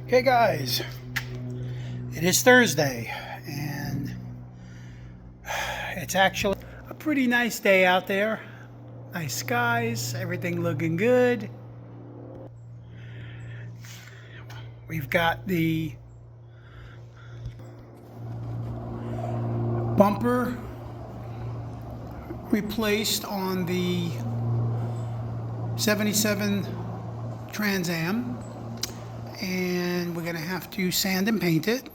Okay guys, it is Thursday and it's actually a pretty nice day out there. Nice skies, everything looking good. We've got the bumper replaced on the 77 Trans Am. And we're gonna have to sand and paint it.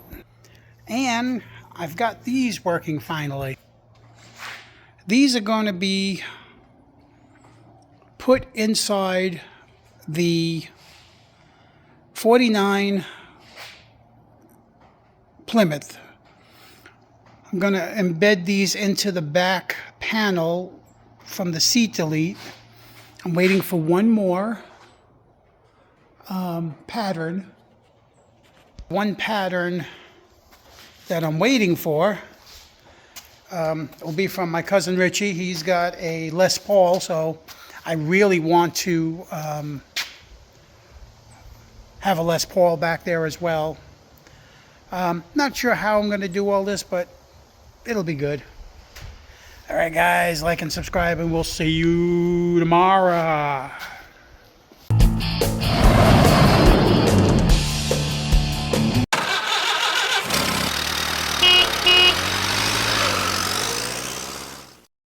And I've got these working finally. These are going to be put inside the 49 Plymouth. I'm going to embed these into the back panel from the seat delete. I'm waiting for one more pattern. One pattern that I'm waiting for will be from my cousin Richie. He's got a Les Paul, so I really want to have a Les Paul back there as well. Not sure how I'm going to do all this, but it'll be good. All right, guys, like and subscribe, and we'll see you tomorrow.